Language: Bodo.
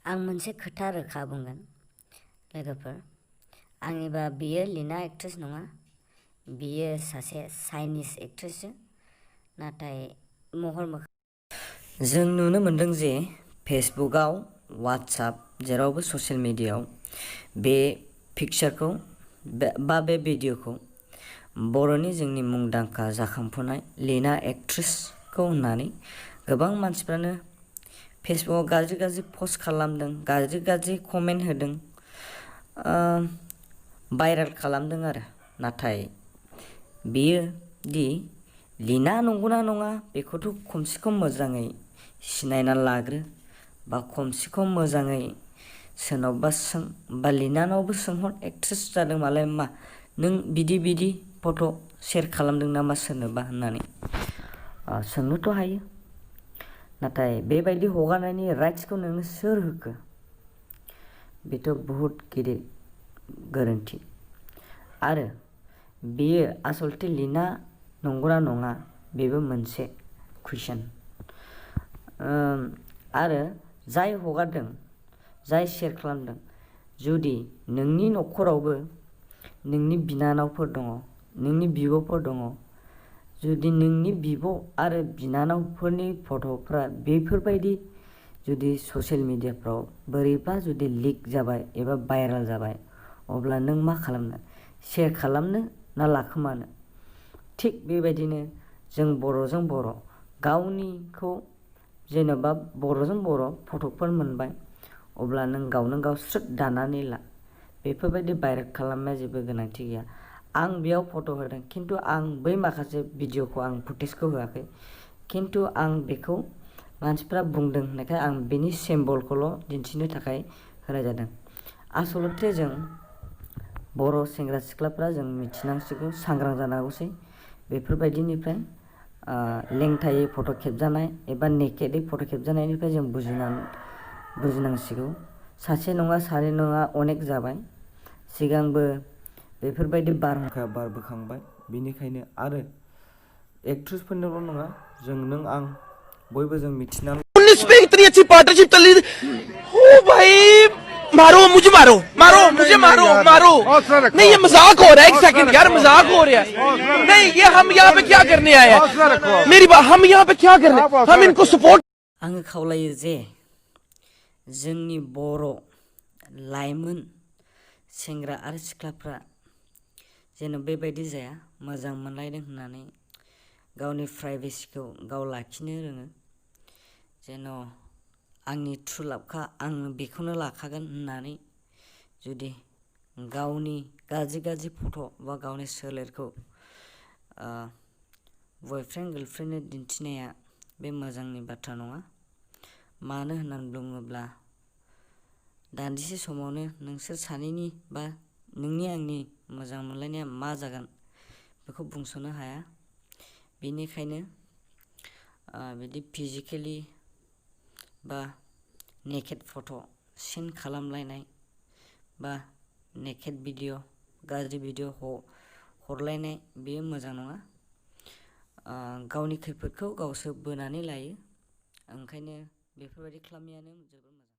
आं मोनसे खोथा रोखा बुंगोन लोगोफोर, आंनिबा बियो लीना एक्ट्रेस नङा, बियो सासे चाइनिज एक्ट्रेससो। नाथाय महर मोखां जों नुनो मोनदों जे फेसबुकआव, वाट्सएप जेरावबो ससियेल मिडियायाव बे पिक्चारखौ बा बे भिडिअखौ बर'नि जोंनि मुंदांखा जाखांफुनाय लीना एक्ट्रेसखौ होननानै गोबां मानसिफ्रानो फेसबुकआव गाज्रि पस्ट खालामदों, गाज्रि कमेन्ट होदों, भाइरेल खालामदों आरो। नाथाय बेयो दि लीना नंगौना नङा बेखौथ' खमसे खम मोजाङै सिनायना लाग्रो, बा खमसे खम मोजाङै सोरनावबा सों, बा लीनानावबो सोंहर, एक्ट्रेस जादों मालाय मा नों बिदि फट' शेयार खालामदों नामा सोरनोबा होननानै सोंनोथ' हायो। नाथाय बेबायदि हगारनायनि राइट्सखौ नोंनो सोर होखो? बेथ' बहुद गिदिर गोरोन्थि। आरो बेयो आसलथे लीना नंगौना नङा बेबो मोनसे कुइसन। आरो जाय हगारदों, जाय शेयार खालामदों, जुदि नोंनि न'खरावबो नोंनि बिनानावफोर दङ, नोंनि बिब'फोर दङ, जुदि नोंनि बिब' आरो बिनानावफोरनि फट'फ्रा बेफोरबायदि जुदि ससियेल मिडियाफ्राव बोरैबा जुदि लिक जाबाय एबा भाइरेल जाबाय, अब्ला नों मा खालामनो? शेयार खालामनो ना लाखोमानो? थिग बेबायदिनो जों बर'जों बर' गावनिखौ जेनेबा बर'जों बर' फट'फोर मोनबाय, अब्ला नों गावनो गाव स्रोद दानानै ला। बेफोरबायदि भाइरेल खालामनाया जेबो गोनांथि गैया। आं बेयाव फट' होदों, खिन्थु आं बै माखासे भिडिअखौ आं फुटेजखौ होआखै, खिन्थु आं बेखौ मानसिफ्रा बुंदों होननायखाय आं बेनि सिम्बलखौल' दिन्थिनो थाखाय होनाय जादों। आसलथे जों बर' सेंग्रा सिख्लाफ्रा जों मिथिनांसिगौ, सांग्रां जानांगौसै बेफोरबायदिनिफ्राय। लेंथायै फट' खेबजानाय एबा नेकेडै फट' खेबजानायनिफ्राय जों बुजिनांसिगौ। सासे नङा सानै नङा अनेक जाबाय, सिगांबो बेफोरबायदि बारहुंखाया बारबोखांबाय। बेनिखायनो आरो एक्ट्रेसफोरनिल' नङा, जों नों आं बयबो जों मिथिनांगौ। 19 पे इतनी अच्छी पार्टनरशिप चल रही थी। ओ भाई मारो मुझे, मारो मुझे, मारो नहीं, ये मजाक हो रहा है। एक सेकंड यार, मजाक हो रहा है। नहीं, ये हम यहाँ पे क्या करने आए हैं? मेरी बात, हम यहाँ पे क्या करने, हम इनको सपोर्ट। आङो खावलायो जे जोंनि बर' लाइमोन सेंग्रा आरो सिख्लाफ्रा जेन' बेबायदि जाया, मोजां मोनलायदों होननानै गावनि प्राइभेसिखौ गाव लाखिनो रोङो। जेन' आंनि ट्रु लाभखा, आं बेखौनो लाखागोन होननानै जुदि गावनि गाज्रि फट' बा गावनि सोलेरखौ बयफ्रेन्ड गार्लफ्रेन्डनो दिन्थिनाया बे मोजांनि बाथ्रा नङा। मानो होननानै बुङोब्ला दान्दिसे समावनो नोंसोर सानैनि बा नोंनि आंनि मोजां मोनलायनाया मा जागोन बेखौ बुंस'नो हाया। बेनिखायनो बिदि फिजिकेलि बा नेकेड फट' सेन्ड खालामलायनाय बा नेकेड भिडिअ, गाज्रि भिडिअ हरलायनाय बेयो मोजां नङा। गावनि खैफोदखौ गावसो बोनानै लायो। ओंखायनो बेफोरबायदि खालामनायानो जोबोर मोजां।